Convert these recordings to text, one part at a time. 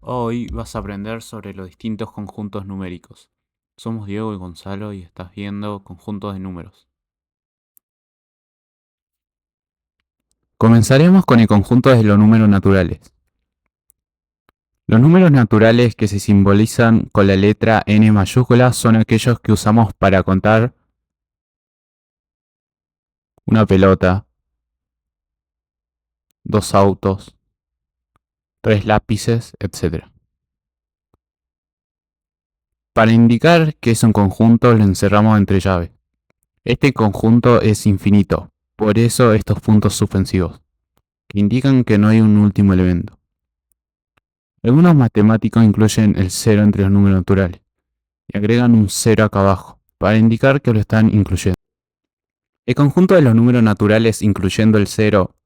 Hoy vas a aprender sobre los distintos conjuntos numéricos. Somos Diego y Gonzalo y estás viendo conjuntos de números. Comenzaremos con el conjunto de los números naturales. Los números naturales que se simbolizan con la letra N mayúscula son aquellos que usamos para contar una pelota, dos autos, tres lápices, etc. Para indicar que es un conjunto lo encerramos entre llaves. Este conjunto es infinito, por eso estos puntos suspensivos, que indican que no hay un último elemento. Algunos matemáticos incluyen el cero entre los números naturales y agregan un cero acá abajo para indicar que lo están incluyendo. El conjunto de los números naturales incluyendo el cero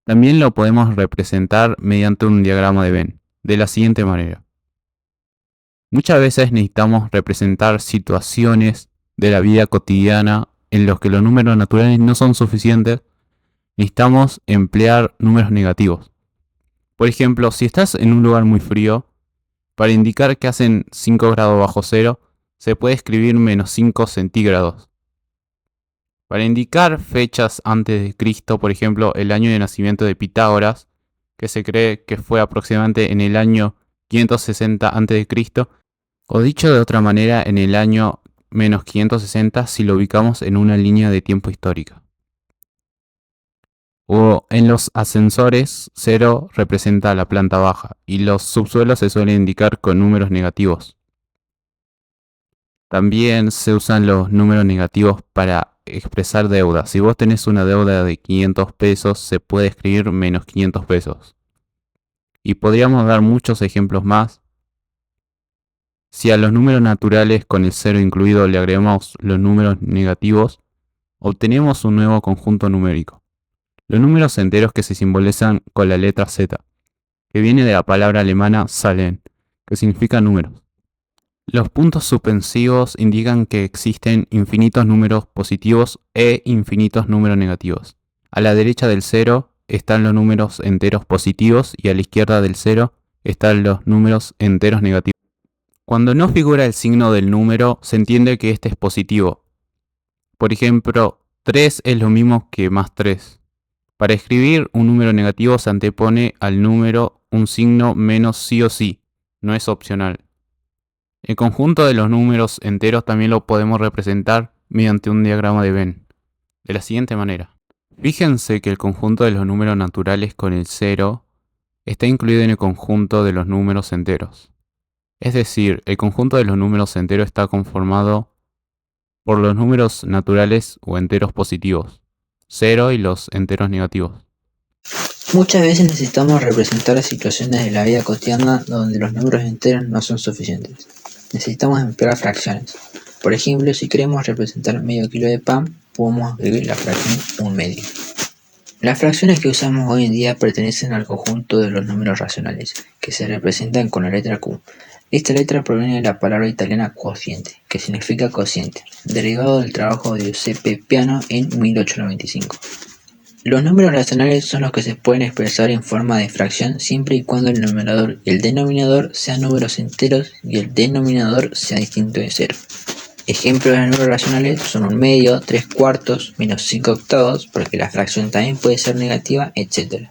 también lo podemos representar mediante un diagrama de Venn, de la siguiente manera. Muchas veces necesitamos representar situaciones de la vida cotidiana en los que los números naturales no son suficientes, necesitamos emplear números negativos. Por ejemplo, si estás en un lugar muy frío, para indicar que hacen 5 grados bajo cero, se puede escribir menos 5 centígrados. Para indicar fechas antes de Cristo, por ejemplo, el año de nacimiento de Pitágoras, que se cree que fue aproximadamente en el año 560 antes de Cristo, o dicho de otra manera, en el año menos 560 si lo ubicamos en una línea de tiempo histórica. O en los ascensores, 0 representa la planta baja y los subsuelos se suelen indicar con números negativos. También se usan los números negativos para expresar deuda. Si vos tenés una deuda de 500 pesos, se puede escribir menos 500 pesos. Y podríamos dar muchos ejemplos más. Si a los números naturales con el 0 incluido le agregamos los números negativos, obtenemos un nuevo conjunto numérico. Los números enteros que se simbolizan con la letra Z, que viene de la palabra alemana Zahlen, que significa números. Los puntos suspensivos indican que existen infinitos números positivos e infinitos números negativos. A la derecha del 0 están los números enteros positivos y a la izquierda del 0 están los números enteros negativos. Cuando no figura el signo del número, se entiende que este es positivo. Por ejemplo, 3 es lo mismo que más 3. Para escribir un número negativo se antepone al número un signo menos sí o sí, no es opcional. El conjunto de los números enteros también lo podemos representar mediante un diagrama de Venn, de la siguiente manera. Fíjense que el conjunto de los números naturales con el 0 está incluido en el conjunto de los números enteros. Es decir, el conjunto de los números enteros está conformado por los números naturales o enteros positivos, 0 y los enteros negativos. Muchas veces necesitamos representar situaciones de la vida cotidiana donde los números enteros no son suficientes. Necesitamos emplear fracciones. Por ejemplo, si queremos representar medio kilo de pan, podemos escribir la fracción 1/2. Las fracciones que usamos hoy en día pertenecen al conjunto de los números racionales, que se representan con la letra Q. Esta letra proviene de la palabra italiana quociente, que significa cociente, derivado del trabajo de Giuseppe Peano en 1895. Los números racionales son los que se pueden expresar en forma de fracción siempre y cuando el numerador y el denominador sean números enteros y el denominador sea distinto de 0. Ejemplos de números racionales son 1/2, 3/4, menos 5/8, porque la fracción también puede ser negativa, etc.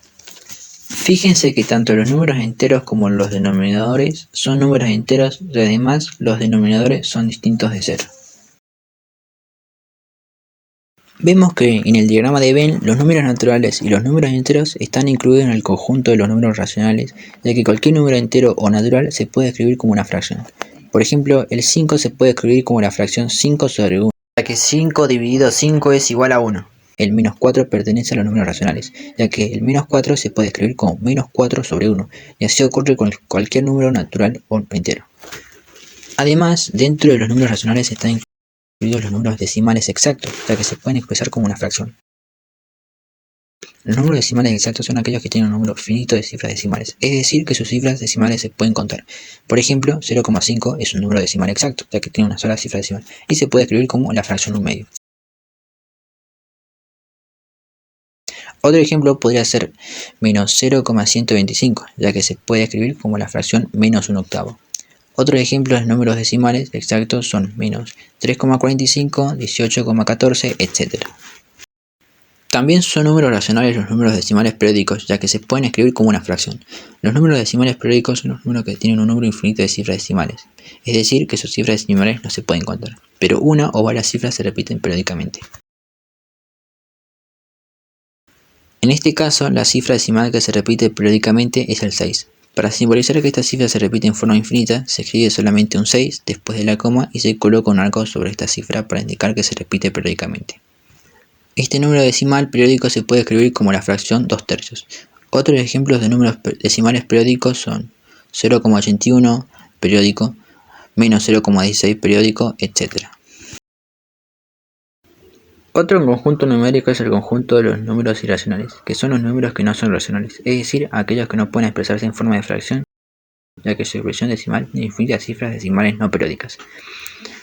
Fíjense que tanto los números enteros como los denominadores son números enteros y además los denominadores son distintos de 0. Vemos que en el diagrama de Venn los números naturales y los números enteros están incluidos en el conjunto de los números racionales, ya que cualquier número entero o natural se puede escribir como una fracción. Por ejemplo, el 5 se puede escribir como la fracción 5/1, ya que 5 dividido 5 es igual a 1. El menos 4 pertenece a los números racionales, ya que el menos 4 se puede escribir como menos 4/1, y así ocurre con cualquier número natural o entero. Además, dentro de los números racionales están incluidos los números decimales exactos, ya que se pueden expresar como una fracción. Los números decimales exactos son aquellos que tienen un número finito de cifras decimales, es decir, que sus cifras decimales se pueden contar. Por ejemplo, 0,5 es un número decimal exacto, ya que tiene una sola cifra decimal, y se puede escribir como la fracción 1/2. Otro ejemplo podría ser menos 0,125, ya que se puede escribir como la fracción menos un octavo. Otros ejemplos de números decimales exactos son menos 3,45, 18,14, etc. También son números racionales los números decimales periódicos, ya que se pueden escribir como una fracción. Los números decimales periódicos son los números que tienen un número infinito de cifras decimales, es decir, que sus cifras decimales no se pueden contar, pero una o varias cifras se repiten periódicamente. En este caso, la cifra decimal que se repite periódicamente es el 6. Para simbolizar que esta cifra se repite en forma infinita, se escribe solamente un 6 después de la coma y se coloca un arco sobre esta cifra para indicar que se repite periódicamente. Este número decimal periódico se puede escribir como la fracción 2/3. Otros ejemplos de números decimales periódicos son 0,81 periódico, menos 0,16 periódico, etc. Otro conjunto numérico es el conjunto de los números irracionales, que son los números que no son racionales, es decir, aquellos que no pueden expresarse en forma de fracción, ya que su expresión decimal tiene infinitas cifras decimales no periódicas.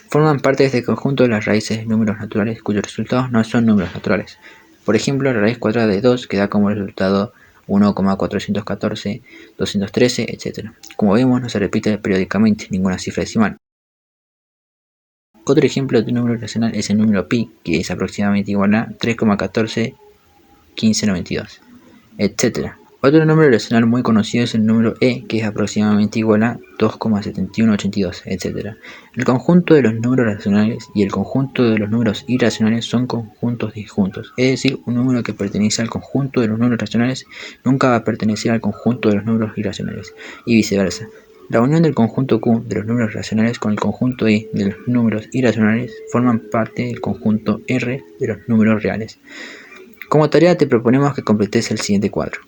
Forman parte de este conjunto las raíces de números naturales cuyos resultados no son números naturales. Por ejemplo, la raíz cuadrada de 2 que da como resultado 1,414, 213, etc. Como vemos, no se repite periódicamente ninguna cifra decimal. Otro ejemplo de un número irracional es el número pi, que es aproximadamente igual a 3,14, 1592, etc. Otro número irracional muy conocido es el número e, que es aproximadamente igual a 2,7182, etc. El conjunto de los números racionales y el conjunto de los números irracionales son conjuntos disjuntos, es decir, un número que pertenece al conjunto de los números racionales nunca va a pertenecer al conjunto de los números irracionales, y viceversa. La unión del conjunto Q de los números racionales con el conjunto I de los números irracionales forman parte del conjunto R de los números reales. Como tarea te proponemos que completes el siguiente cuadro.